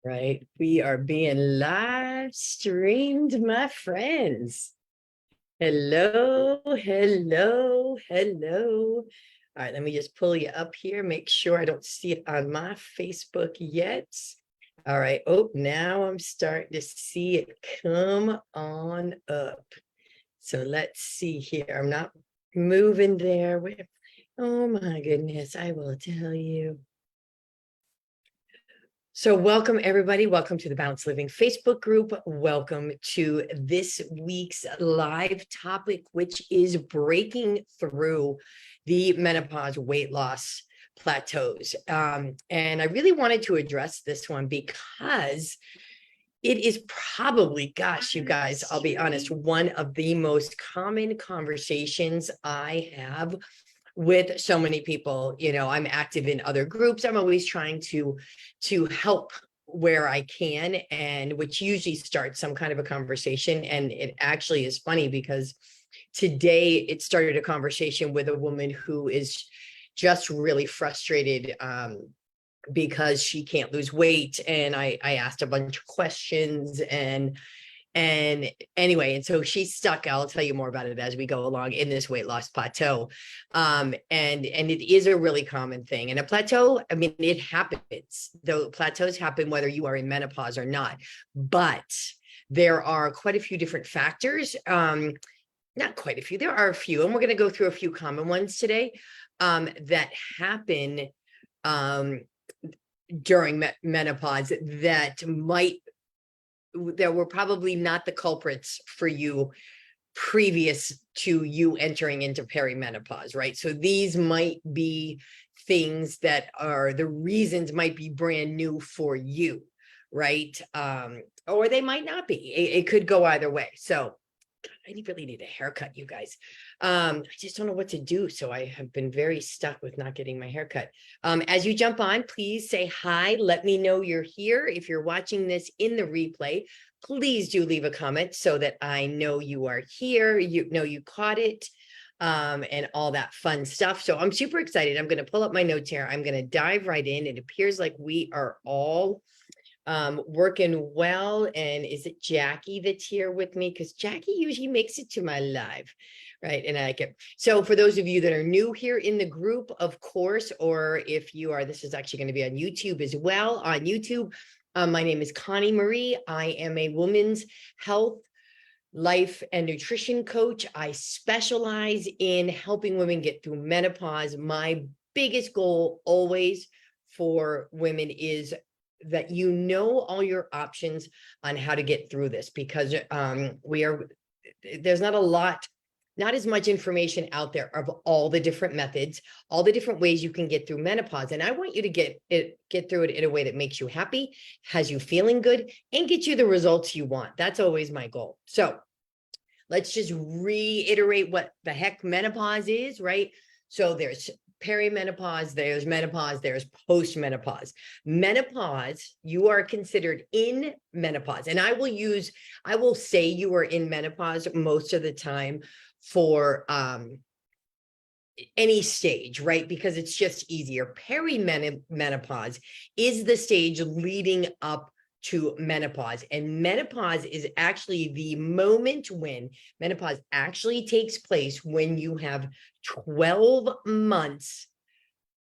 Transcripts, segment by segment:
Right. We are being live streamed, my friends. Hello, hello, hello. All right, let me just pull you up here. Make sure I don't see it on my Facebook yet. All right. Oh, now I'm starting to see it come on up. So let's see here. I'm not moving there. Oh my goodness, I will tell you. So welcome everybody. Welcome to the Balanced Living Facebook group. Welcome to this week's live topic, which is breaking through the menopause weight loss plateaus. And I really wanted to address this one because it is probably, gosh, you guys, I'll be honest, one of the most common conversations I have with so many people. I'm active in other groups. I'm always trying to help where I can, and which usually starts some kind of a conversation. And it actually is funny because today it started a conversation with a woman who is just really frustrated because she can't lose weight. And I asked a bunch of questions and anyway, and so she's stuck. I'll tell you more about it as we go along in this weight loss plateau. And it is a really common thing. And a plateau, I mean, it happens. Though plateaus happen whether you are in menopause or not. But there are quite a few different factors. Not quite a few, there are a few, and we're going to go through a few common ones today that happen during menopause that were probably not the culprits for you previous to you entering into perimenopause, right? So these might be things that are the reasons might be brand new for you, right? Or they might not be. It could go either way. So I really need a haircut, you guys. I just don't know what to do. So I have been very stuck with not getting my haircut. As you jump on, please say hi. Let me know you're here. If you're watching this in the replay, please do leave a comment so that I know you are here. You know you caught it, and all that fun stuff. So I'm super excited. I'm going to pull up my notes here. I'm going to dive right in. It appears like we are all working well. And is it Jackie that's here with me? Because Jackie usually makes it to my live, right? And I get, so for those of you that are new here in the group, of course, or if you are, this is actually going to be on YouTube as well. On YouTube, my name is Connie Marie. I am a women's health, life, and nutrition coach. I specialize in helping women get through menopause. My biggest goal always for women is that you know all your options on how to get through this, because there's not as much information out there of all the different methods, all the different ways you can get through menopause. And I want you to get through it in a way that makes you happy, has you feeling good, and get you the results you want. That's always my goal. So let's just reiterate what the heck menopause is, right? So there's perimenopause, there's menopause, there's postmenopause. Menopause, you are considered in menopause. And I will say you are in menopause most of the time for any stage, right? Because it's just easier. Perimenopause is the stage leading up to menopause. And menopause is actually the moment when menopause actually takes place, when you have 12 months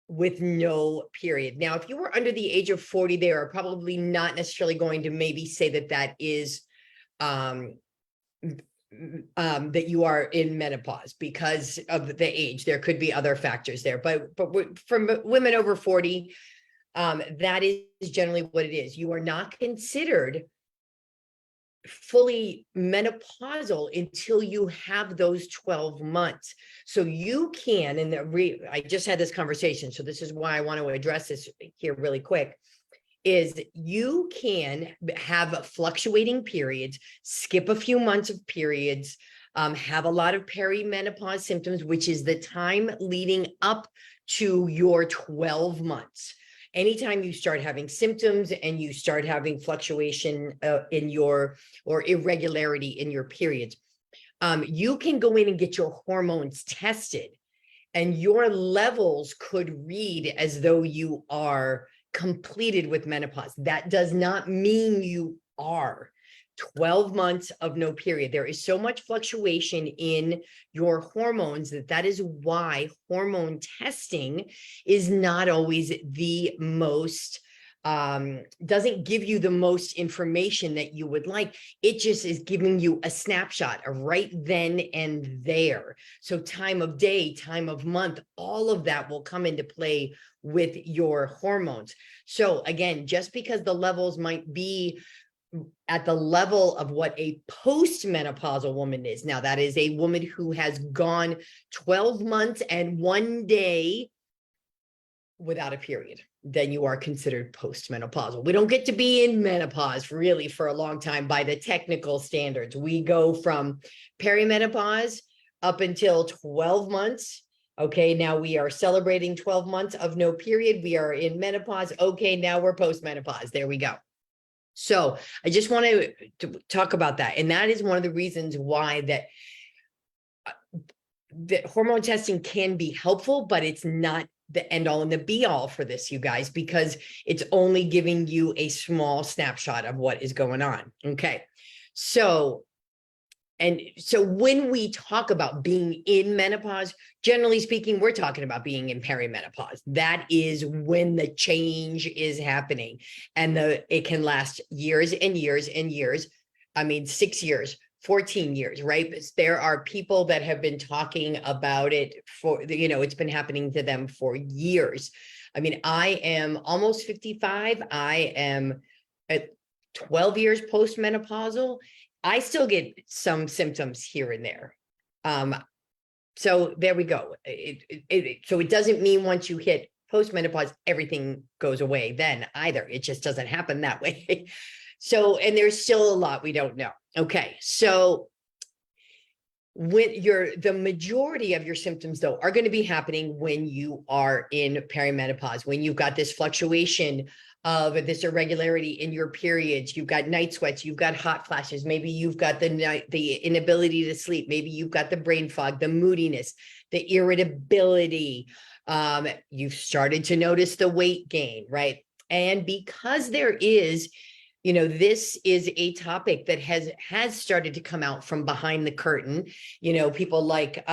with no period. Now, if you were under the age of 40, they are probably not necessarily going to maybe say that is that you are in menopause because of the age. There could be other factors there, but from women over 40, that is generally what it is. You are not considered fully menopausal until you have those 12 months. So you can, and I just had this conversation, so this is why I want to address this here really quick, is you can have fluctuating periods, skip a few months of periods, have a lot of perimenopause symptoms, which is the time leading up to your 12 months. Anytime you start having symptoms and you start having fluctuation or irregularity in your periods, you can go in and get your hormones tested, and your levels could read as though you are completed with menopause. That does not mean you are. 12 months of no period. There is so much fluctuation in your hormones that is why hormone testing is not always the most, doesn't give you the most information that you would like. It just is giving you a snapshot of right then and there. So time of day, time of month, all of that will come into play with your hormones. So again, just because the levels might be at the level of what a postmenopausal woman is. Now, that is a woman who has gone 12 months and 1 day without a period. Then you are considered postmenopausal. We don't get to be in menopause really for a long time by the technical standards. We go from perimenopause up until 12 months. Okay, now we are celebrating 12 months of no period. We are in menopause. Okay, now we're postmenopause. There we go. So I just want to talk about that. And that is one of the reasons why that hormone testing can be helpful, but it's not the end all and the be all for this, you guys, because it's only giving you a small snapshot of what is going on. Okay. So when we talk about being in menopause, generally speaking, we're talking about being in perimenopause. That is when the change is happening, and it can last years and years and years. I mean, 6 years, 14 years, right? There are people that have been talking about it for, it's been happening to them for years. I mean, I am almost 55. I am at 12 years postmenopausal. I still get some symptoms here and there. So there we go. So it doesn't mean once you hit postmenopause, everything goes away then either. It just doesn't happen that way. So, and there's still a lot we don't know. Okay. So when the majority of your symptoms though are going to be happening when you are in perimenopause, when you've got this fluctuation of this irregularity in your periods, you've got night sweats, you've got hot flashes, maybe you've got the inability to sleep, maybe you've got the brain fog, the moodiness, the irritability, you've started to notice the weight gain, right? And because there is, this is a topic that has started to come out from behind the curtain. People like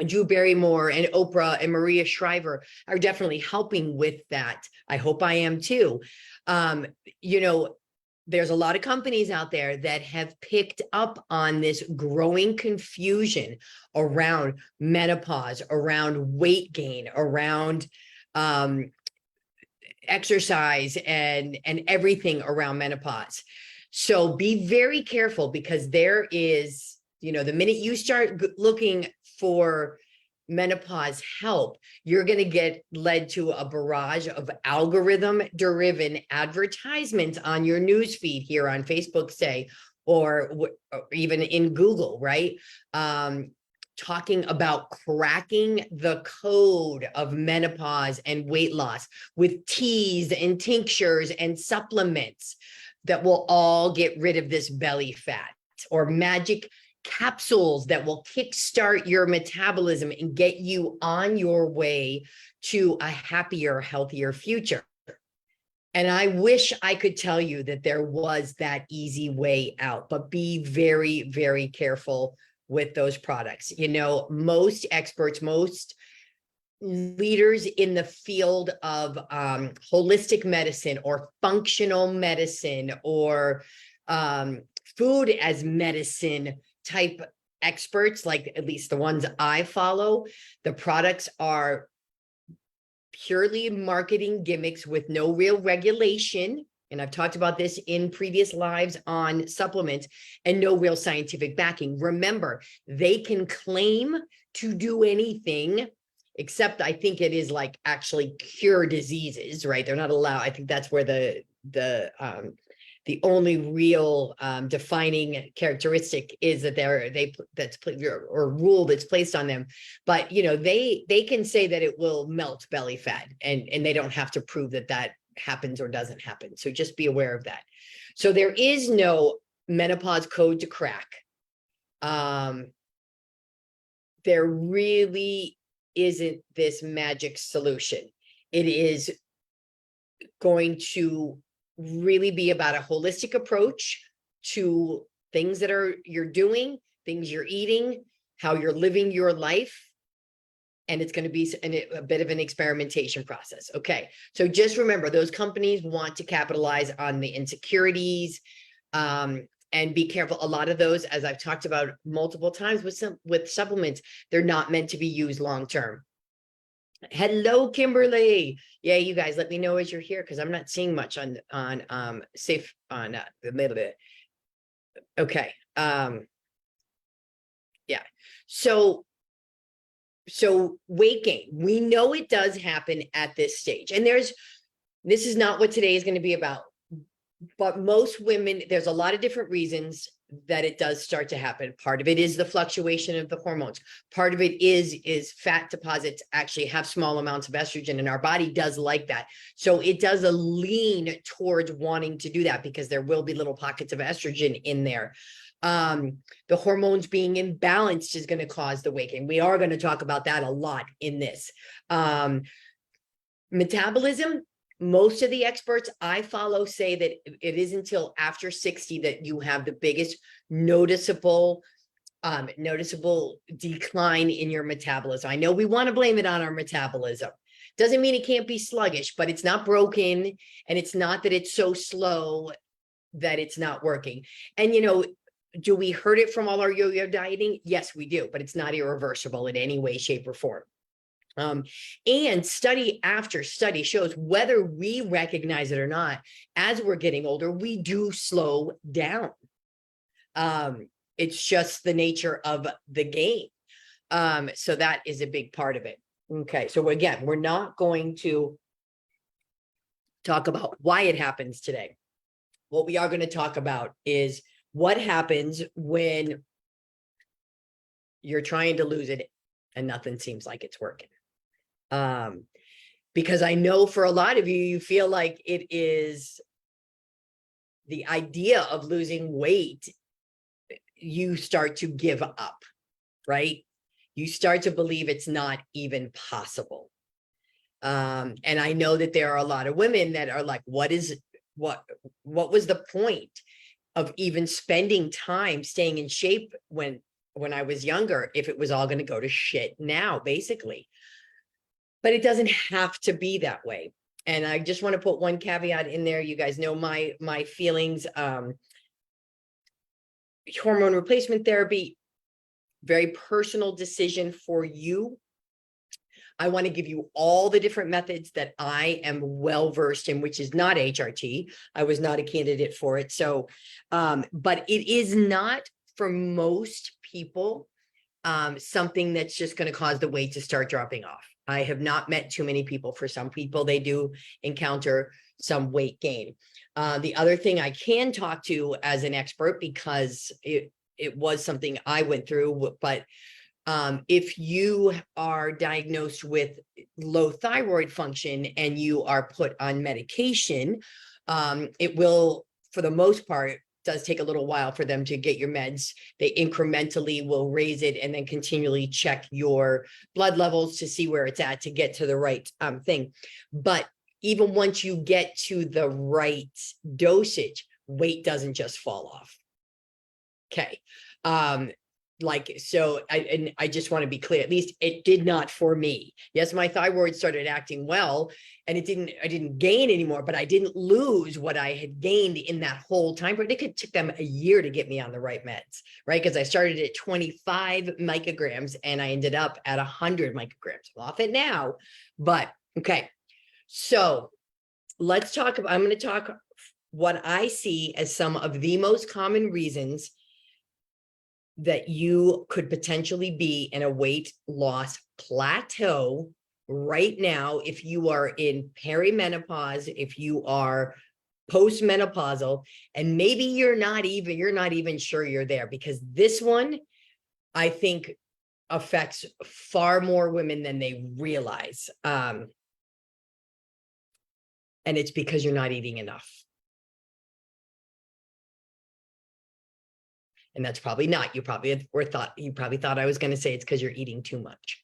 Drew Barrymore and Oprah and Maria Shriver are definitely helping with that. I hope I am too. There's a lot of companies out there that have picked up on this growing confusion around menopause, around weight gain, around exercise and everything around menopause. So be very careful, because there is, the minute you start looking for menopause help, you're going to get led to a barrage of algorithm-driven advertisements on your news feed here on Facebook, say, or even in Google, right? Talking about cracking the code of menopause and weight loss with teas and tinctures and supplements that will all get rid of this belly fat, or magic capsules that will kickstart your metabolism and get you on your way to a happier, healthier future. And I wish I could tell you that there was that easy way out, but be very, very careful with those products. Most experts, most leaders in the field of holistic medicine or functional medicine or food as medicine type experts, like at least the ones I follow, the products are purely marketing gimmicks with no real regulation. And I've talked about this in previous lives on supplements, and no real scientific backing. Remember, they can claim to do anything, except I think it is like actually cure diseases, right? They're not allowed. I think that's where the only real defining characteristic is that or rule that's placed on them. But they can say that it will melt belly fat, and they don't have to prove that happens or doesn't happen. So just be aware of that. So there is no menopause code to crack. There really isn't this magic solution. It is going to really be about a holistic approach to things that you're doing, things you're eating, how you're living your life. And it's going to be a bit of an experimentation process. Okay. So just remember, those companies want to capitalize on the insecurities, and be careful. A lot of those, as I've talked about multiple times with supplements, they're not meant to be used long-term. Hello, Kimberly. Yeah, you guys, let me know as you're here, because I'm not seeing much on safe on the middle of it. Okay. Yeah. So weight gain, we know it does happen at this stage. And this is not what today is going to be about. But most women, there's a lot of different reasons that it does start to happen. Part of it is the fluctuation of the hormones. Part of it is fat deposits actually have small amounts of estrogen, and our body does like that. So it does a lean towards wanting to do that, because there will be little pockets of estrogen in there. The hormones being imbalanced is going to cause the weight gain. We are going to talk about that a lot in this. Metabolism, most of the experts I follow say that it is until after 60 that you have the biggest noticeable decline in your metabolism. I know we want to blame it on our metabolism. Doesn't mean it can't be sluggish, but it's not broken, and it's not that it's so slow that it's not working. And do we hurt it from all our yo-yo dieting? Yes, we do, but it's not irreversible in any way, shape, or form. And study after study shows, whether we recognize it or not, as we're getting older, we do slow down. It's just the nature of the game. So that is a big part of it. Okay, so again, we're not going to talk about why it happens today. What we are going to talk about is what happens when you're trying to lose it and nothing seems like it's working. Because I know for a lot of you, you feel like it is the idea of losing weight, you start to give up, right? You start to believe it's not even possible. And I know that there are a lot of women that are like, what was the point of even spending time staying in shape when I was younger, if it was all going to go to shit now, basically. But it doesn't have to be that way. And I just want to put one caveat in there. You guys know my feelings. Hormone replacement therapy, very personal decision for you. I want to give you all the different methods that I am well versed in, which is not HRT. I was not a candidate for it. So, but it is not for most people something that's just going to cause the weight to start dropping off. I have not met too many people. For some people, they do encounter some weight gain. The other thing I can talk to as an expert, because it was something I went through, but if you are diagnosed with low thyroid function and you are put on medication, it will, for the most part, does take a little while for them to get your meds. They incrementally will raise it and then continually check your blood levels to see where it's at to get to the right thing. But even once you get to the right dosage, weight doesn't just fall off. Okay. So I just want to be clear, at least it did not for me. Yes, my thyroid started acting well, and I didn't gain anymore, but I didn't lose what I had gained in that whole time. But it took them a year to get me on the right meds, right? Because I started at 25 micrograms and I ended up at 100 micrograms. I'm off it now, but okay. So let's talk about, I'm going to talk what I see as some of the most common reasons that you could potentially be in a weight loss plateau right now. If you are in perimenopause, if you are postmenopausal, and maybe you're not even sure you're there, because this one, I think, affects far more women than they realize. And it's because you're not eating enough. And that's probably not. You probably thought I was going to say it's because you're eating too much.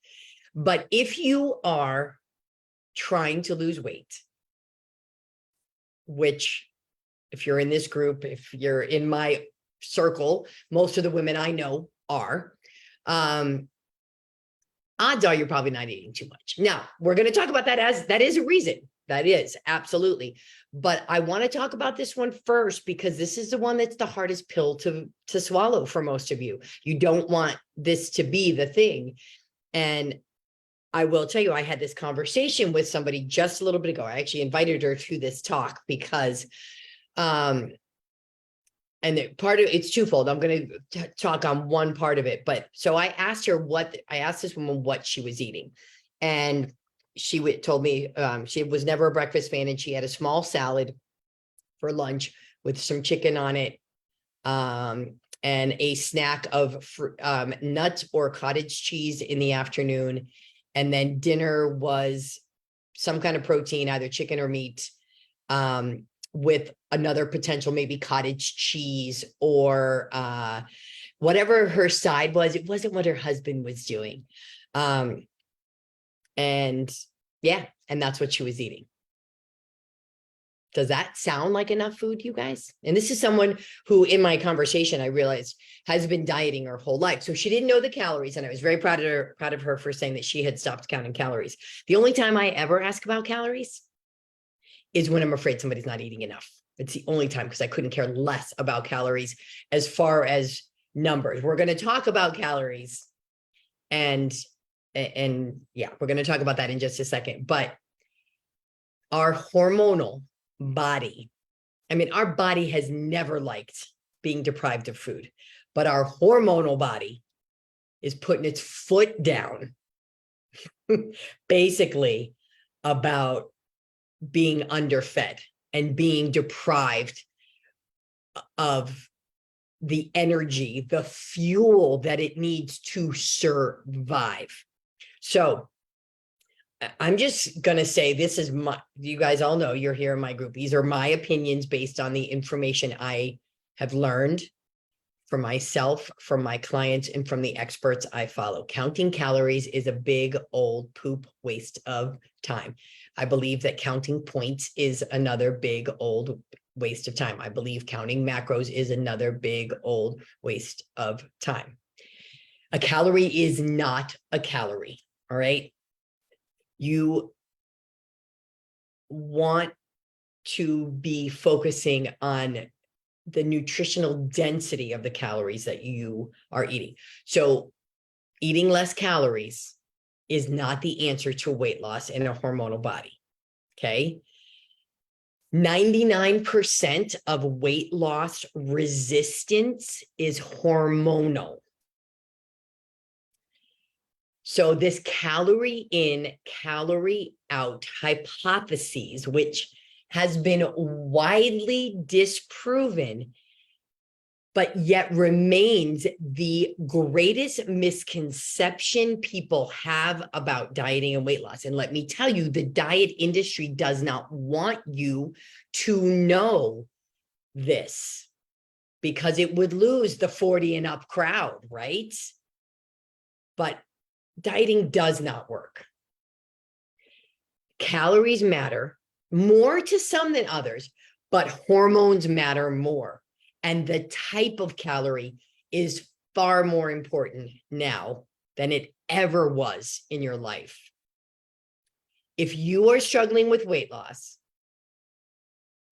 But if you are trying to lose weight which if you're in this group, if you're in my circle, most of the women I know are, odds are you're probably not eating too much. Now, we're going to talk about that as that is a reason. That is absolutely. But I want to talk about this one first, because this is the one that's the hardest pill to swallow for most of you. You don't want this to be the thing. And I will tell you, I had this conversation with somebody just a little bit ago. I actually invited her to this talk because, and part of it's twofold. I'm going to talk on one part of it, but so I asked this woman what she was eating, and she told me she was never a breakfast fan, and she had a small salad for lunch with some chicken on it, and a snack of nuts or cottage cheese in the afternoon. And then dinner was some kind of protein, either chicken or meat, with another potential, maybe cottage cheese or whatever her side was. It wasn't what her husband was doing. And yeah, and that's what she was eating. Does that sound like enough food, you guys? And this is someone who, in my conversation, I realized has been dieting her whole life. So she didn't know the calories. And I was very proud of her for saying that she had stopped counting calories. The only time I ever ask about calories is when I'm afraid somebody's not eating enough. It's the only time, because I couldn't care less about calories as far as numbers. We're going to talk about calories, and yeah, we're going to talk about that in just a second. But our hormonal body, I mean, our body has never liked being deprived of food, but our hormonal body is putting its foot down basically about being underfed and being deprived of the energy, the fuel that it needs to survive. So I'm just going to say, this is you guys all know, you're here in my group. These are my opinions based on the information I have learned for myself, from my clients, and from the experts I follow. Counting calories is a big old poop waste of time. I believe that counting points is another big old waste of time. I believe counting macros is another big old waste of time. A calorie is not a calorie. All right. You want to be focusing on the nutritional density of the calories that you are eating. So eating less calories is not the answer to weight loss in a hormonal body. Okay. 99% of weight loss resistance is hormonal. So this calorie in, calorie out hypothesis, which has been widely disproven, but yet remains the greatest misconception people have about dieting and weight loss. And let me tell you, the diet industry does not want you to know this, because it would lose the 40 and up crowd, right? But dieting does not work. Calories matter more to some than others, but hormones matter more. And the type of calorie is far more important now than it ever was in your life. If you are struggling with weight loss,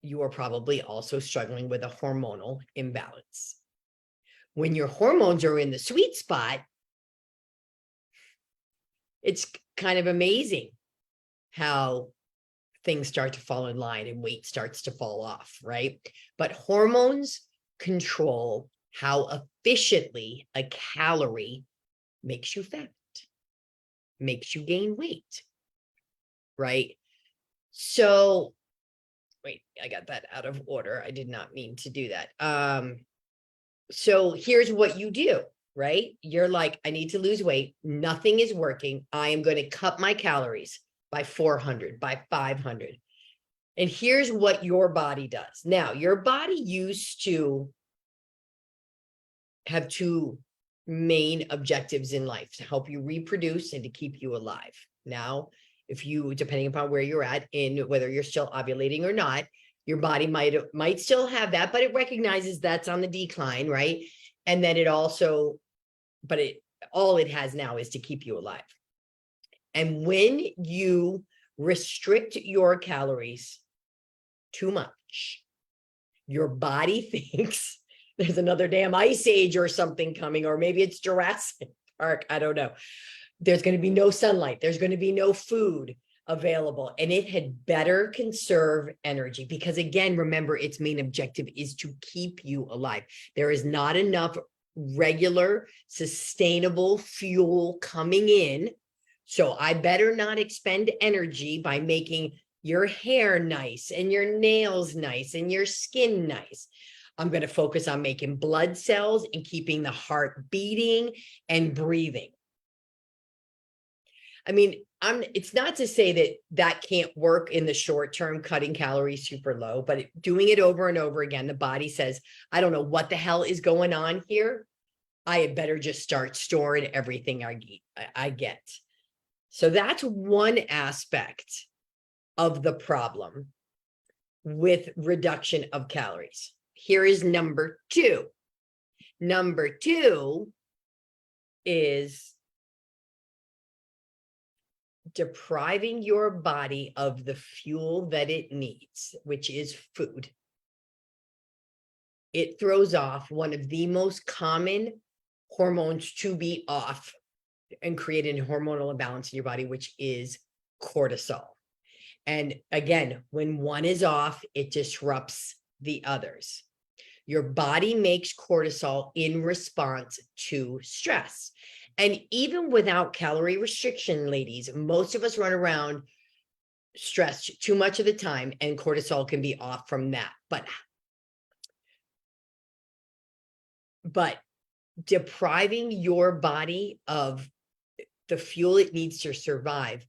you are probably also struggling with a hormonal imbalance. When your hormones are in the sweet spot, it's kind of amazing how things start to fall in line and weight starts to fall off, right? But hormones control how efficiently a calorie makes you fat, makes you gain weight, right? So, wait, I got that out of order. I did not mean to do that. So here's what you do, right? You're like, I need to lose weight. Nothing is working. I am going to cut my calories by 400, by 500. And here's what your body does. Now, your body used to have two main objectives in life: to help you reproduce and to keep you alive. Now, if you, depending upon where you're at in whether you're still ovulating or not, Your body might still have that, but it recognizes that's on the decline, right? And then it also, but all it has now is to keep you alive. And when you restrict your calories too much, your body thinks there's another damn ice age or something coming, or maybe it's Jurassic Park. I don't know. There's going to be no sunlight. There's going to be no food available, and it had better conserve energy, because again, remember, its main objective is to keep you alive. There is not enough regular sustainable fuel coming in, so I better not expend energy by making your hair nice and your nails nice and your skin nice. I'm going to focus on making blood cells and keeping the heart beating and breathing. I mean, it's not to say that that can't work in the short term, cutting calories super low, but doing it over and over again, the body says, I don't know what the hell is going on here. I had better just start storing everything I get. So that's one aspect of the problem with reduction of calories. Here is number two. Number two is depriving your body of the fuel that it needs, which is food. It throws off one of the most common hormones to be off and create a hormonal imbalance in your body, which is cortisol. And again, when one is off, it disrupts the others. Your body makes cortisol in response to stress. And even without calorie restriction, ladies, most of us run around stressed too much of the time, and cortisol can be off from that. But depriving your body of the fuel it needs to survive,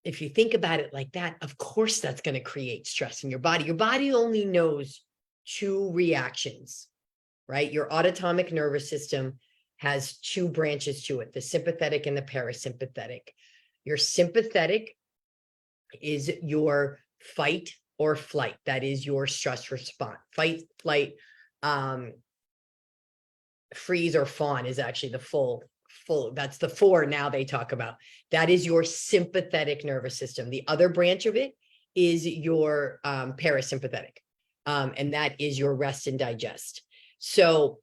if you think about it like that, of course, that's going to create stress in your body. Your body only knows two reactions, right? Your autonomic nervous system has two branches to it, the sympathetic and the parasympathetic. Your sympathetic is your fight or flight. That is your stress response. Fight, flight, freeze or fawn is actually the full, that's the four now they talk about. That is your sympathetic nervous system. The other branch of it is your parasympathetic. And that is your rest and digest. So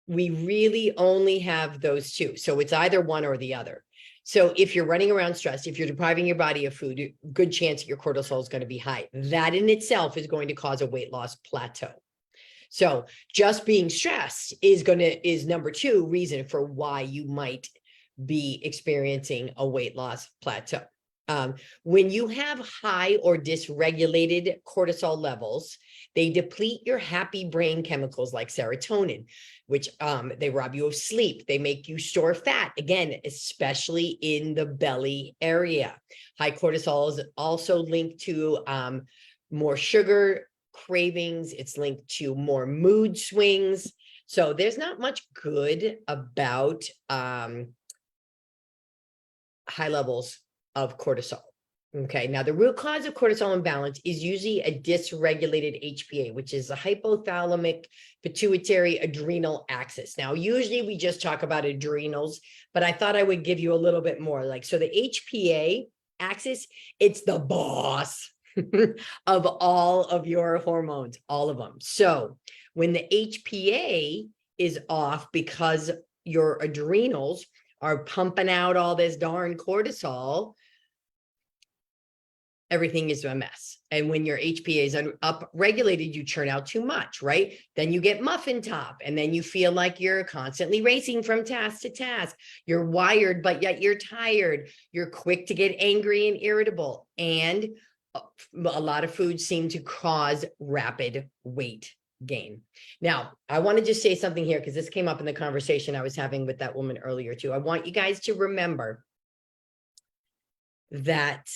we really only have those two. So it's either one or the other. So if you're running around stressed, if you're depriving your body of food, good chance that your cortisol is going to be high. That in itself is going to cause a weight loss plateau. So just being stressed is number two reason for why you might be experiencing a weight loss plateau. When you have high or dysregulated cortisol levels, they deplete your happy brain chemicals like serotonin, which they rob you of sleep. They make you store fat, again, especially in the belly area. High cortisol is also linked to more sugar cravings. It's linked to more mood swings. So there's not much good about high levels of cortisol. Okay, now the root cause of cortisol imbalance is usually a dysregulated HPA, which is the hypothalamic pituitary adrenal axis. Now, usually we just talk about adrenals, but I thought I would give you a little bit more. So the HPA axis, it's the boss of all of your hormones, all of them. So when the HPA is off because your adrenals are pumping out all this darn cortisol, everything is a mess. And when your HPA is upregulated, you churn out too much, right? Then you get muffin top, and then you feel like you're constantly racing from task to task. You're wired, but yet you're tired. You're quick to get angry and irritable. And a lot of foods seem to cause rapid weight gain. Now, I want to just say something here, because this came up in the conversation I was having with that woman earlier too. I want you guys to remember that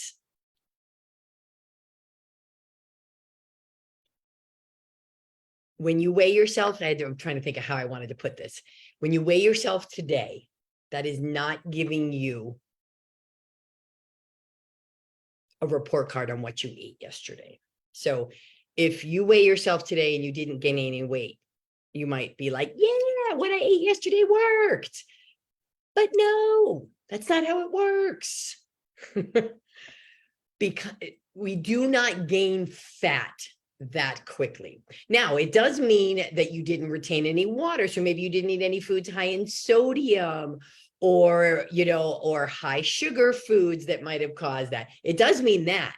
when you weigh yourself, I'm trying to think of how I wanted to put this. When you weigh yourself today, that is not giving you a report card on what you ate yesterday. So if you weigh yourself today and you didn't gain any weight, you might be like, yeah, what I ate yesterday worked. But no, that's not how it works. Because we do not gain fat that quickly. Now, it does mean that you didn't retain any water. So maybe you didn't eat any foods high in sodium or, or high sugar foods that might have caused that. It does mean that.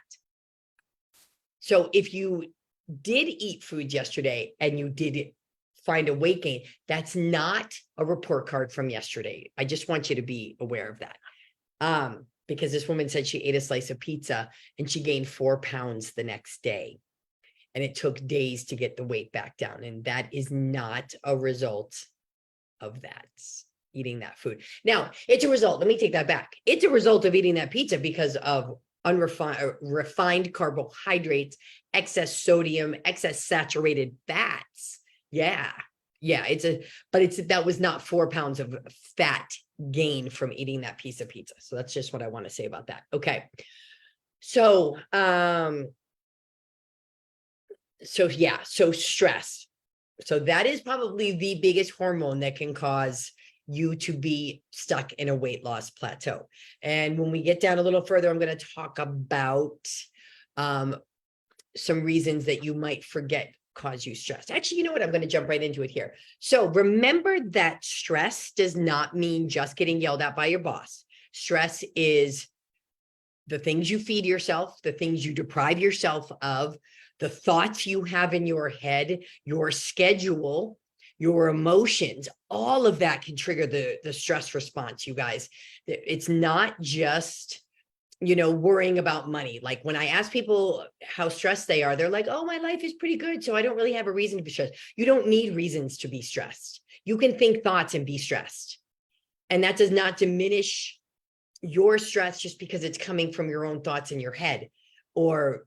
So if you did eat food yesterday and you did find a weight gain, that's not a report card from yesterday. I just want you to be aware of that. Because this woman said she ate a slice of pizza and she gained 4 pounds the next day. And it took days to get the weight back down. And that is not a result of that, eating that food. Now, it's a result. Let me take that back. It's a result of eating that pizza because of refined carbohydrates, excess sodium, excess saturated fats. Yeah. That was not 4 pounds of fat gain from eating that piece of pizza. So that's just what I want to say about that. Okay. So, so stress. So that is probably the biggest hormone that can cause you to be stuck in a weight loss plateau. And when we get down a little further, I'm going to talk about some reasons that you might forget cause you stress. Actually, you know what? I'm going to jump right into it here. So remember that stress does not mean just getting yelled at by your boss. Stress is the things you feed yourself, the things you deprive yourself of, the thoughts you have in your head, your schedule, your emotions, all of that can trigger the stress response, you guys. It's not just, worrying about money. Like when I ask people how stressed they are, they're like, oh, my life is pretty good, so I don't really have a reason to be stressed. You don't need reasons to be stressed. You can think thoughts and be stressed. And that does not diminish your stress just because it's coming from your own thoughts in your head or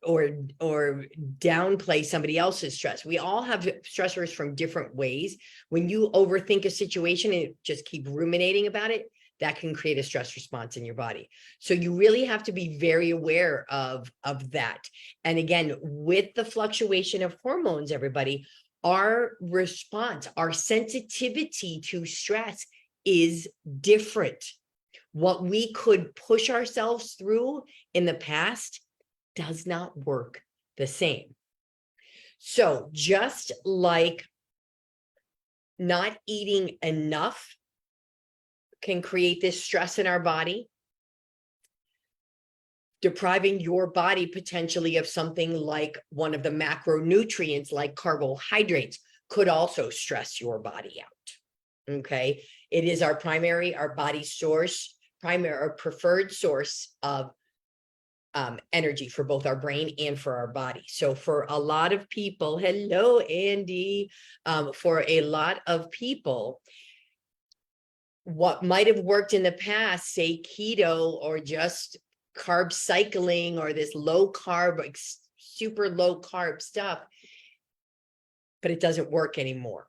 downplay somebody else's stress. We all have stressors from different ways. When you overthink a situation and just keep ruminating about it, that can create a stress response in your body. So you really have to be very aware of that. And again, with the fluctuation of hormones, everybody, our response, our sensitivity to stress is different. What we could push ourselves through in the past does not work the same. So just like not eating enough can create this stress in our body, depriving your body potentially of something like one of the macronutrients like carbohydrates could also stress your body out. Okay. It is our body's source, or preferred source of energy for both our brain and for our body. So for a lot of people, hello, Andy, for a lot of people, what might have worked in the past, say keto or just carb cycling or this low carb, like super low carb stuff, but it doesn't work anymore.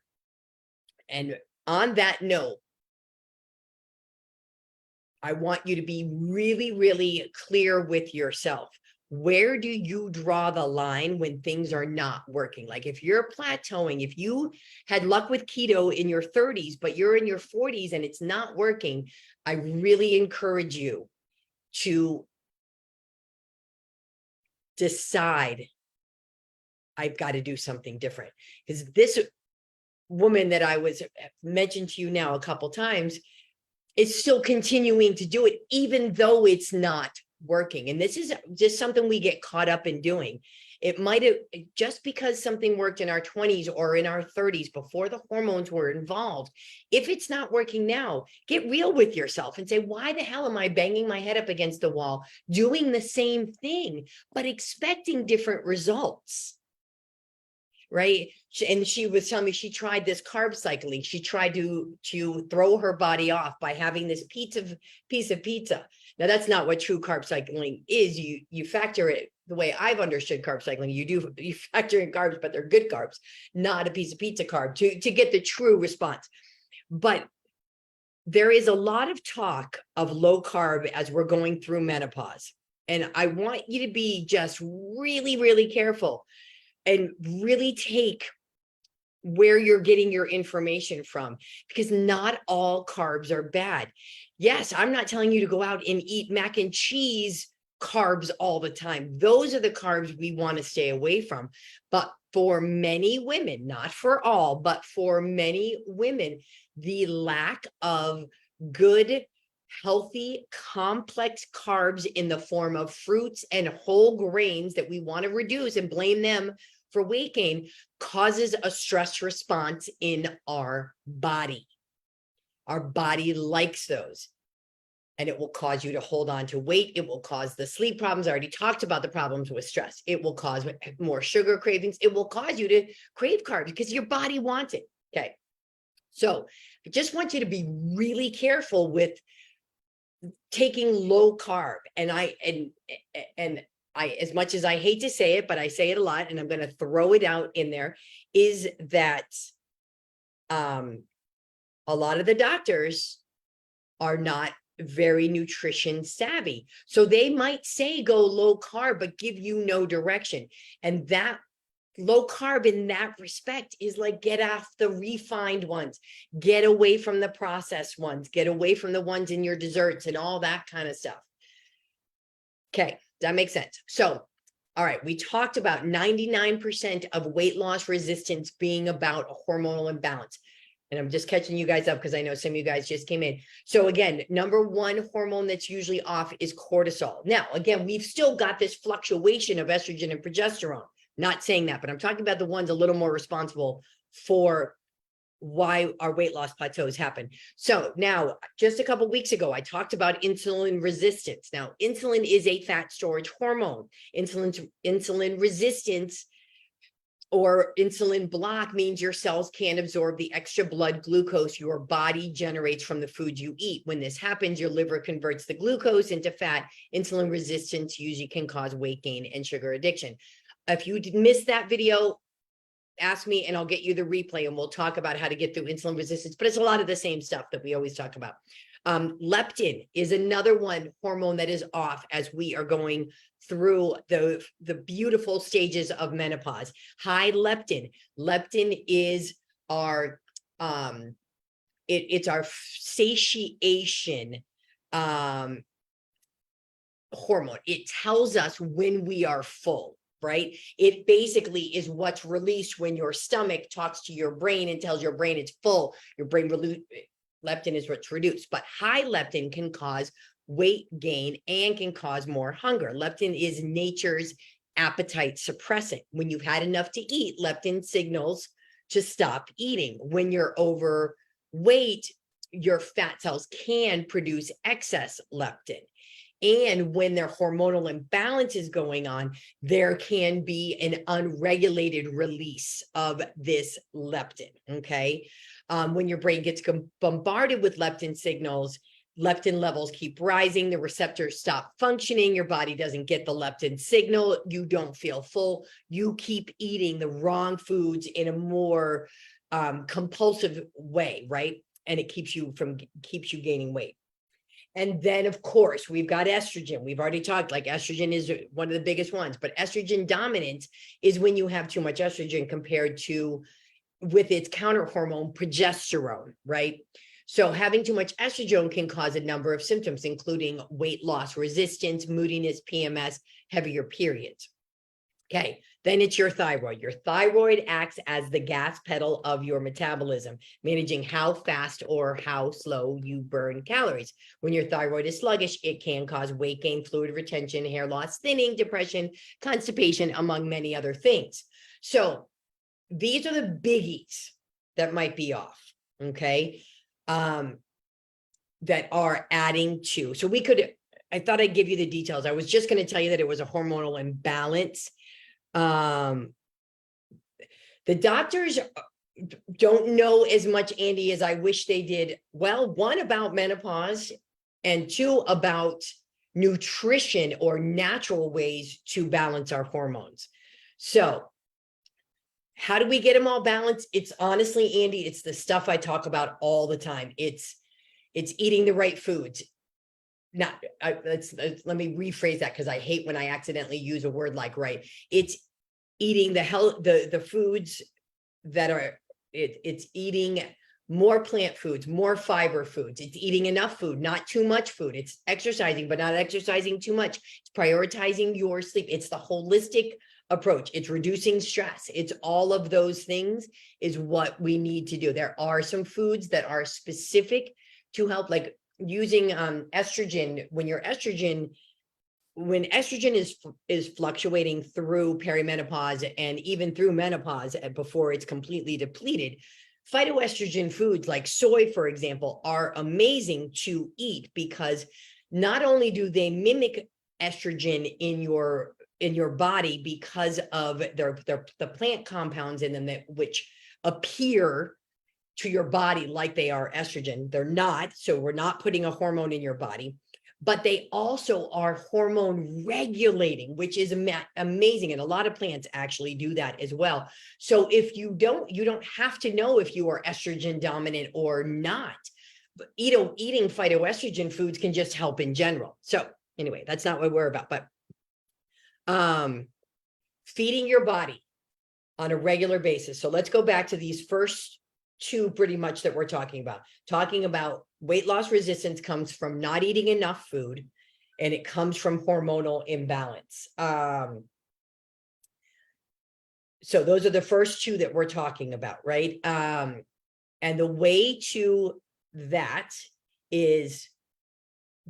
And on that note, I want you to be really, really clear with yourself. Where do you draw the line when things are not working? Like if you're plateauing, if you had luck with keto in your 30s, but you're in your 40s and it's not working, I really encourage you to decide, I've got to do something different. Because this woman that I was mentioned to you now a couple times is still continuing to do it, even though it's not working. And this is just something we get caught up in doing. It might have, just because something worked in our 20s or in our 30s before the hormones were involved, if it's not working now, get real with yourself and say, why the hell am I banging my head up against the wall, doing the same thing, but expecting different results? Right. And she was telling me she tried this carb cycling. She tried to throw her body off by having this piece of pizza. Now, that's not what true carb cycling is. You factor it the way I've understood carb cycling. You factor in carbs, but they're good carbs, not a piece of pizza carb to get the true response. But there is a lot of talk of low carb as we're going through menopause. And I want you to be just really, really careful and really take where you're getting your information from, because not all carbs are bad. Yes, I'm not telling you to go out and eat mac and cheese carbs all the time. Those are the carbs we want to stay away from. But for many women, not for all, but for many women, the lack of good, healthy, complex carbs in the form of fruits and whole grains that we want to reduce and blame them for weight gain causes a stress response in our body. Our body likes those. And it will cause you to hold on to weight. It will cause the sleep problems. I already talked about the problems with stress. It will cause more sugar cravings. It will cause you to crave carbs because your body wants it. Okay. So I just want you to be really careful with taking low carb. And I, as much as I hate to say it, but I say it a lot, and I'm going to throw it out in there, is that a lot of the doctors are not very nutrition savvy. So they might say go low carb, but give you no direction. And that low carb in that respect is like, get off the refined ones, get away from the processed ones, get away from the ones in your desserts and all that kind of stuff. Okay, that makes sense. So, all right, we talked about 99% of weight loss resistance being about a hormonal imbalance. And I'm just catching you guys up because I know some of you guys just came in. So again, number one hormone that's usually off is cortisol. Now, again, we've still got this fluctuation of estrogen and progesterone. Not saying that, but I'm talking about the ones a little more responsible for why our weight loss plateaus happen. So now, just a couple of weeks ago, I talked about insulin resistance. Now, insulin is a fat storage hormone. Insulin resistance or insulin block means your cells can't absorb the extra blood glucose your body generates from the food you eat. When this happens, your liver converts the glucose into fat. Insulin resistance usually can cause weight gain and sugar addiction. If you missed that video, ask me and I'll get you the replay and we'll talk about how to get through insulin resistance, but it's a lot of the same stuff that we always talk about. Leptin is another one hormone that is off as we are going through the beautiful stages of menopause. High leptin. Leptin is our it's our satiation hormone. It tells us when we are full, right? It basically is what's released when your stomach talks to your brain and tells your brain it's full. Your brain leptin is what's reduced, but high leptin can cause weight gain and can cause more hunger. Leptin is nature's appetite suppressant. When you've had enough to eat, leptin signals to stop eating. When you're overweight, your fat cells can produce excess leptin. And when their hormonal imbalance is going on, there can be an unregulated release of this leptin, okay? When your brain gets bombarded with leptin signals, leptin levels keep rising, the receptors stop functioning, your body doesn't get the leptin signal, you don't feel full, you keep eating the wrong foods in a more compulsive way, right? And it keeps you gaining weight. And then, of course, we've got estrogen. We've already talked, like estrogen is one of the biggest ones, but estrogen dominance is when you have too much estrogen compared to with its counter hormone, progesterone, right? So having too much estrogen can cause a number of symptoms, including weight loss, resistance, moodiness, PMS, heavier periods. Okay, then it's your thyroid. Your thyroid acts as the gas pedal of your metabolism, managing how fast or how slow you burn calories. When your thyroid is sluggish, it can cause weight gain, fluid retention, hair loss, thinning, depression, constipation, among many other things. So these are the biggies that might be off, okay, that are adding to. So I thought I'd give you the details. I was just going to tell you that it was a hormonal imbalance. The doctors don't know as much, Andy, as I wish they did. Well, one, about menopause, and two, about nutrition or natural ways to balance our hormones. So how do we get them all balanced? It's honestly, Andy, it's the stuff I talk about all the time. It's eating the right foods. not, let me rephrase that, because I hate when I accidentally use a word like right. It's eating the foods that are, it's eating more plant foods, more fiber foods. It's eating enough food, not too much food. It's exercising, but not exercising too much. It's prioritizing your sleep. It's the holistic approach. It's reducing stress. It's all of those things is what we need to do. There are some foods that are specific to help, like using estrogen. When estrogen is fluctuating through perimenopause and even through menopause before it's completely depleted, phytoestrogen foods like soy, for example, are amazing to eat, because not only do they mimic estrogen in your body because of the plant compounds in them which appear to your body like they are estrogen. They're not, so we're not putting a hormone in your body, but they also are hormone regulating, which is amazing. And a lot of plants actually do that as well. So if you don't have to know if you are estrogen dominant or not, but eating phytoestrogen foods can just help in general. So anyway, that's not what we're about, but feeding your body on a regular basis. So let's go back to these first two pretty much that we're talking about weight loss resistance comes from not eating enough food, and it comes from hormonal imbalance. So those are the first two that we're talking about, right? And the way to that is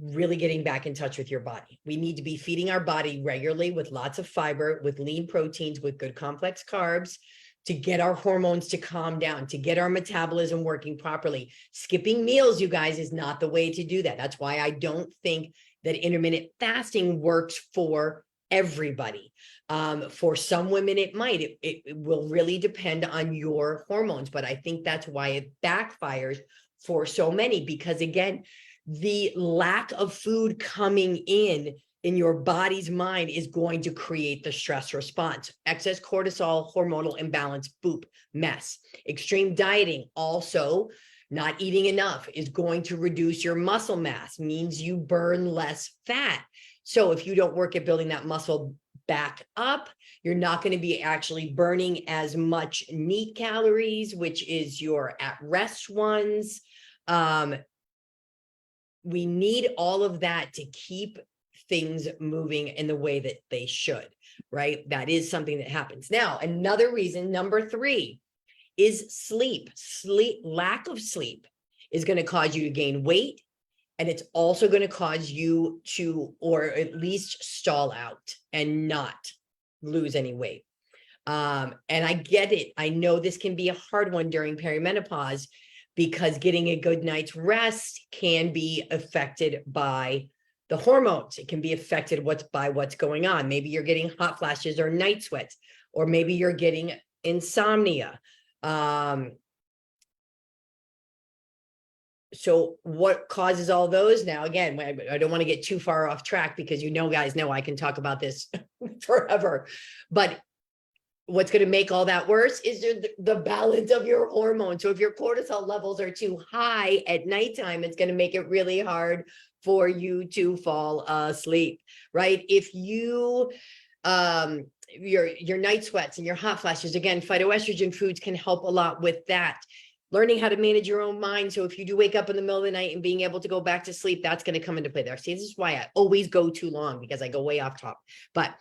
really getting back in touch with your body. We need to be feeding our body regularly with lots of fiber, with lean proteins, with good complex carbs, to get our hormones to calm down, to get our metabolism working properly. Skipping meals, you guys, is not the way to do that. That's why I don't think that intermittent fasting works for everybody. For some women, it might. It will really depend on your hormones, but I think that's why it backfires for so many, because again, the lack of food coming in your body's mind is going to create the stress response. Excess cortisol, hormonal imbalance, boop, mess. Extreme dieting, also not eating enough, is going to reduce your muscle mass, means you burn less fat. So if you don't work at building that muscle back up, you're not going to be actually burning as much NEAT calories, which is your at-rest ones. We need all of that to keep things moving in the way that they should, right? That is something that happens. Now, another reason, number 3, is sleep. Lack of sleep is going to cause you to gain weight, and it's also going to cause you to, or at least stall out and not lose any weight. And I get it. I know this can be a hard one during perimenopause, because getting a good night's rest can be affected by the hormones. It can be affected by what's going on. Maybe you're getting hot flashes or night sweats, or maybe you're getting insomnia. So what causes all those? Now, again, I don't want to get too far off track, because guys know I can talk about this forever, but what's going to make all that worse is the balance of your hormones. So if your cortisol levels are too high at nighttime, it's going to make it really hard for you to fall asleep, right? If you, your night sweats and your hot flashes, again, phytoestrogen foods can help a lot with that. Learning how to manage your own mind. So if you do wake up in the middle of the night and being able to go back to sleep, that's going to come into play there. See, this is why I always go too long, because I go way off top. But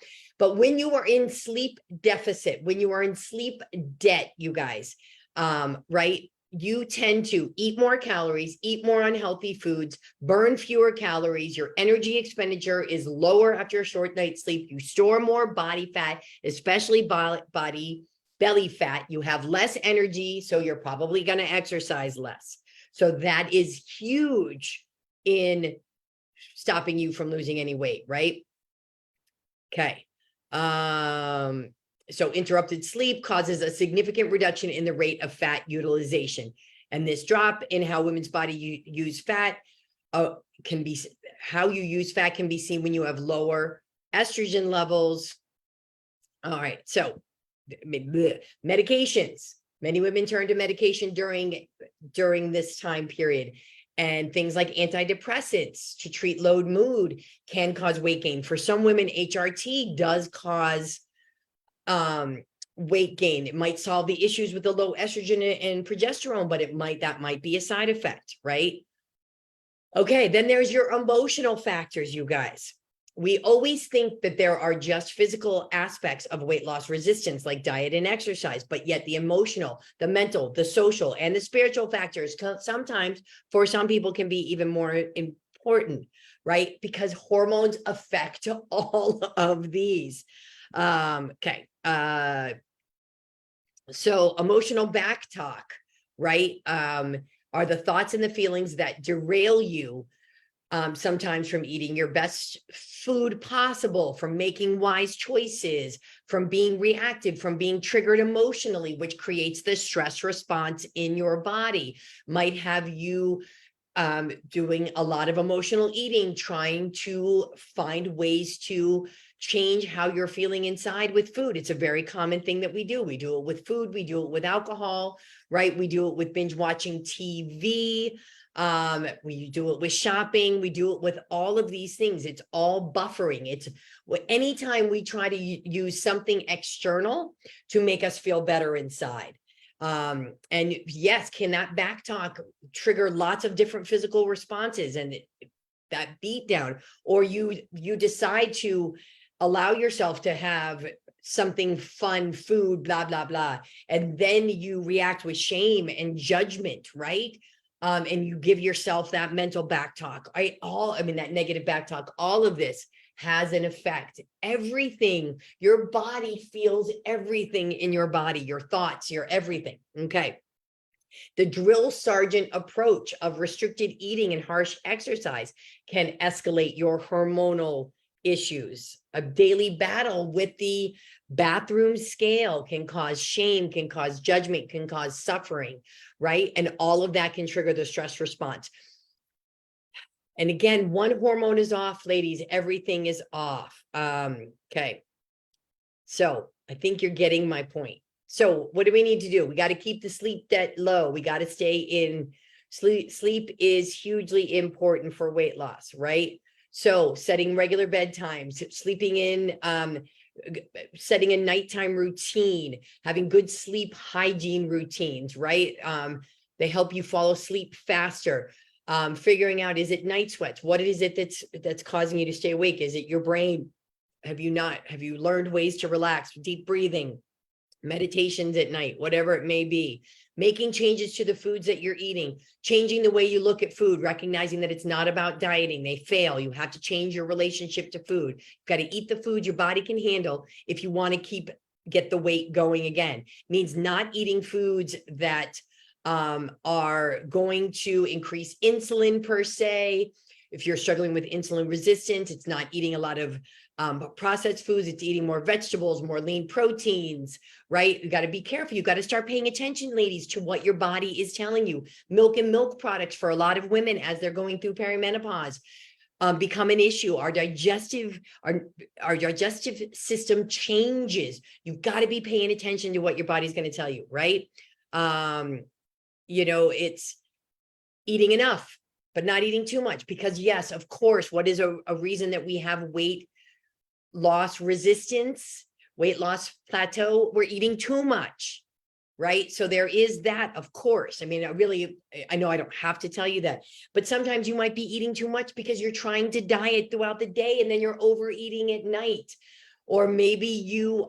when you are in sleep deficit, when you are in sleep debt, you guys, right, you tend to eat more calories, eat more unhealthy foods, burn fewer calories. Your energy expenditure is lower after a short night's sleep. You store more body fat, especially belly fat. You have less energy, so you're probably going to exercise less. So that is huge in stopping you from losing any weight, right? Okay. So interrupted sleep causes a significant reduction in the rate of fat utilization. And this drop in how women's body use fat can be, how you use fat can be seen when you have lower estrogen levels. All right. So medications. Many women turn to medication during this time period. And things like antidepressants to treat low mood can cause weight gain. For some women, HRT does cause weight gain. It might solve the issues with the low estrogen and progesterone, but that might be a side effect, right? Okay, then there's your emotional factors, you guys. We always think that there are just physical aspects of weight loss resistance, like diet and exercise, but yet the emotional, the mental, the social, and the spiritual factors sometimes for some people can be even more important, right? Because hormones affect all of these. Okay. So emotional back talk, right? Are the thoughts and the feelings that derail you sometimes from eating your best food possible, from making wise choices, from being reactive, from being triggered emotionally, which creates the stress response in your body, might have you doing a lot of emotional eating, trying to find ways to change how you're feeling inside with food. It's a very common thing that we do. We do it with food, we do it with alcohol, right? We do it with binge watching TV. We do it with shopping. We do it with all of these things. It's all buffering. It's anytime we try to use something external to make us feel better inside. And yes, can that back talk trigger lots of different physical responses and that beat down, or you decide to allow yourself to have something fun, food, blah, blah, blah. And then you react with shame and judgment, right? And you give yourself that mental back talk. That negative back talk, all of this has an effect. Everything, your body feels everything in your body, your thoughts, your everything. Okay. The drill sergeant approach of restricted eating and harsh exercise can escalate your hormonal issues. A daily battle with the bathroom scale can cause shame, can cause judgment, can cause suffering, right? And all of that can trigger the stress response. And again, one hormone is off, ladies, everything is off. Okay. So I think you're getting my point. So what do we need to do? We got to keep the sleep debt low. We got to stay in sleep. Sleep is hugely important for weight loss, right? So setting regular bedtimes, sleeping in, setting a nighttime routine, having good sleep hygiene routines, right? They help you fall asleep faster. Figuring out, is it night sweats? What is it that's causing you to stay awake? Is it your brain? Have you learned ways to relax? Deep breathing, meditations at night, whatever it may be. Making changes to the foods that you're eating, changing the way you look at food, recognizing that it's not about dieting. They fail. You have to change your relationship to food. You've got to eat the food your body can handle if you want to get the weight going again. It means not eating foods that are going to increase insulin per se. If you're struggling with insulin resistance, it's not eating a lot of processed foods. It's eating more vegetables, more lean proteins, right? You got to be careful. You got to start paying attention, ladies, to what your body is telling you. Milk and milk products for a lot of women as they're going through perimenopause become an issue. Our digestive system changes. You've got to be paying attention to what your body's going to tell you, right? It's eating enough, but not eating too much, because yes, of course, what is a reason that we have weight loss resistance, weight loss plateau? We're eating too much, right? So there is that, of course. I mean, I know I don't have to tell you that, but sometimes you might be eating too much because you're trying to diet throughout the day and then you're overeating at night. Or maybe you're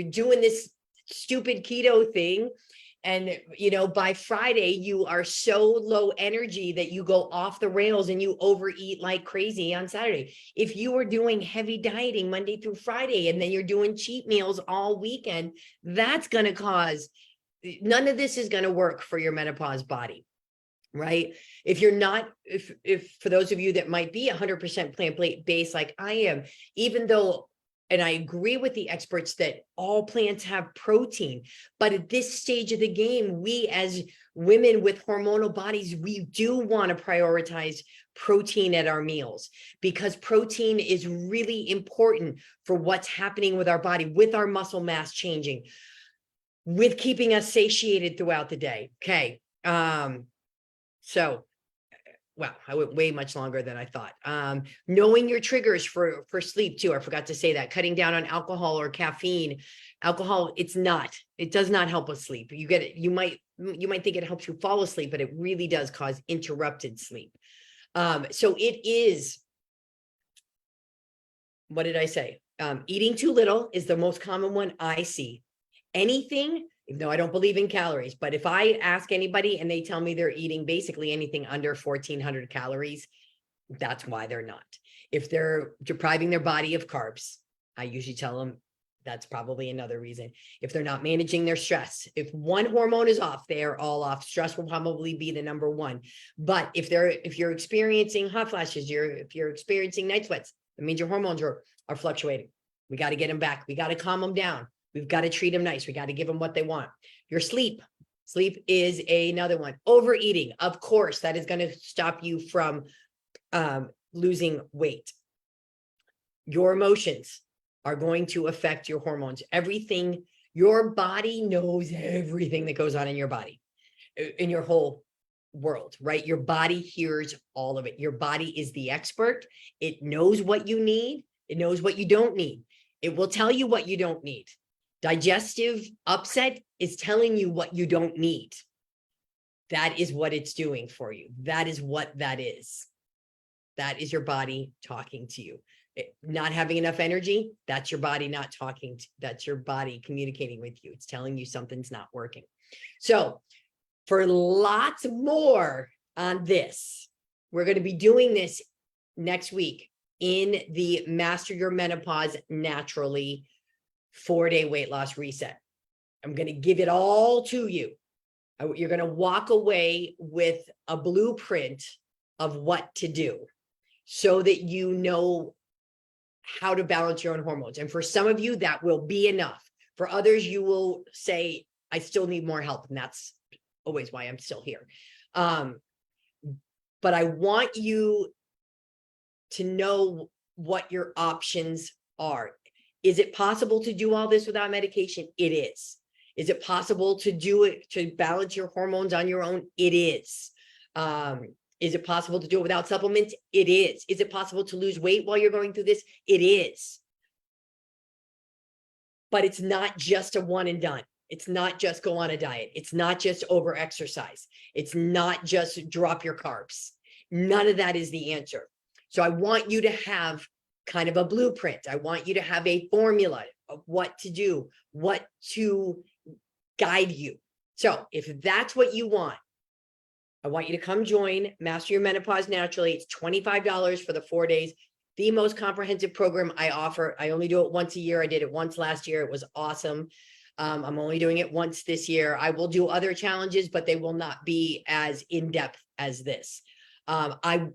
doing this stupid keto thing, and by Friday you are so low energy that you go off the rails and you overeat like crazy on Saturday. If you were doing heavy dieting Monday through Friday and then you're doing cheat meals all weekend, that's going to cause, none of this is going to work for your menopause body, right? If you're not, if for those of you that might be 100% plant-based like I am, even though, and I agree with the experts that all plants have protein, but at this stage of the game, we as women with hormonal bodies, we do want to prioritize protein at our meals, because protein is really important for what's happening with our body, with our muscle mass changing, with keeping us satiated throughout the day. Okay. So, wow, I went way much longer than I thought. Knowing your triggers for sleep too. I forgot to say that. Cutting down on alcohol or caffeine. Alcohol, it does not help us sleep. You get it. You might think it helps you fall asleep, but it really does cause interrupted sleep. So it is, what did I say? Eating too little is the most common one I see. Anything, even though I don't believe in calories, but if I ask anybody and they tell me they're eating basically anything under 1,400 calories, that's why they're not. If they're depriving their body of carbs, I usually tell them that's probably another reason. If they're not managing their stress, if one hormone is off, they are all off. Stress will probably be the number one. But if you're experiencing hot flashes, if you're experiencing night sweats, that means your hormones are fluctuating. We got to get them back. We got to calm them down. We've got to treat them nice. We got to give them what they want. Your sleep is another one. Overeating, of course, that is going to stop you from losing weight. Your emotions are going to affect your hormones. Everything, your body knows everything that goes on in your body, in your whole world, right? Your body hears all of it. Your body is the expert. It knows what you need. It knows what you don't need. It will tell you what you don't need. Digestive upset is telling you what you don't need. That is what it's doing for you. That is what that is. That is your body talking to you. Not having enough energy, that's your body not talking. That's your body communicating with you. It's telling you something's not working. So for lots more on this, we're going to be doing this next week in the Master Your Menopause Naturally 4-day weight loss reset. I'm going to give it all to you. You're going to walk away with a blueprint of what to do so that you know how to balance your own hormones. And for some of you, that will be enough. For others, you will say, I still need more help. And that's always why I'm still here. But I want you to know what your options are. Is it possible to do all this without medication? It is. Is it possible to do it, to balance your hormones on your own? It is. Is it possible to do it without supplements? It is. Is it possible to lose weight while you're going through this? It is. But it's not just a one and done. It's not just go on a diet. It's not just over exercise. It's not just drop your carbs. None of that is the answer. So I want you to have kind of a blueprint. I want you to have a formula of what to do, what to guide you. So if that's what you want, I want you to come join Master Your Menopause Naturally. It's $25 for the 4 days. The most comprehensive program I offer. I only do it once a year. I did it once last year. It was awesome. I'm only doing it once this year. I will do other challenges, but they will not be as in-depth as this.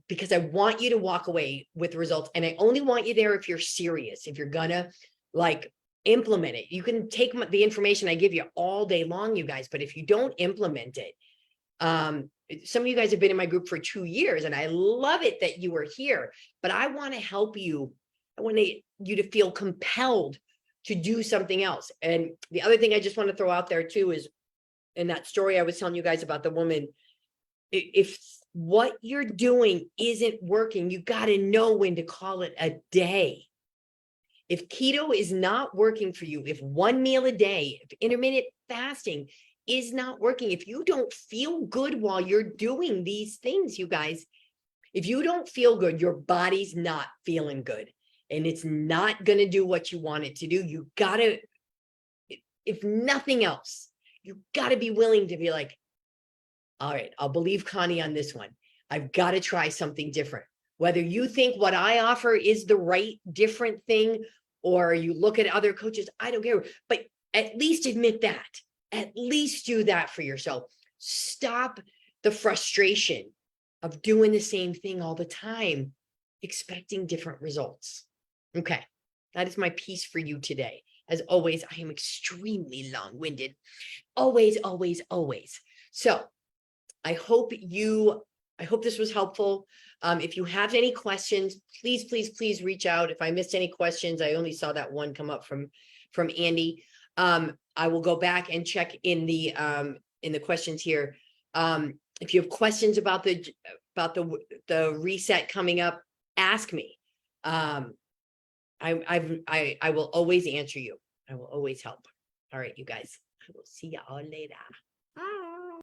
Because I want you to walk away with results, and I only want you there if you're serious, if you're gonna like implement it. You can take the information I give you all day long, you guys, but if you don't implement it, some of you guys have been in my group for 2 years, and I love it that you are here, but I want to help you. I want you to feel compelled to do something else. And the other thing I just want to throw out there too is, in that story I was telling you guys about the woman, if what you're doing isn't working, you got to know when to call it a day. If keto is not working for you, if one meal a day, if intermittent fasting is not working, if you don't feel good while you're doing these things, you guys, if you don't feel good, your body's not feeling good, and it's not going to do what you want it to do. You got to, if nothing else, you got to be willing to be like, all right, I'll believe Connie on this one. I've got to try something different. Whether you think what I offer is the right different thing, or you look at other coaches, I don't care. But at least admit that. At least do that for yourself. Stop the frustration of doing the same thing all the time, expecting different results. Okay, that is my piece for you today. As always, I am extremely long-winded. Always, always, always. So I hope this was helpful. If you have any questions, please, please, please reach out. If I missed any questions, I only saw that one come up from Andy. I will go back and check in the questions here. If you have questions about the reset coming up, ask me. I will always answer you. I will always help. All right, you guys. I will see y'all later.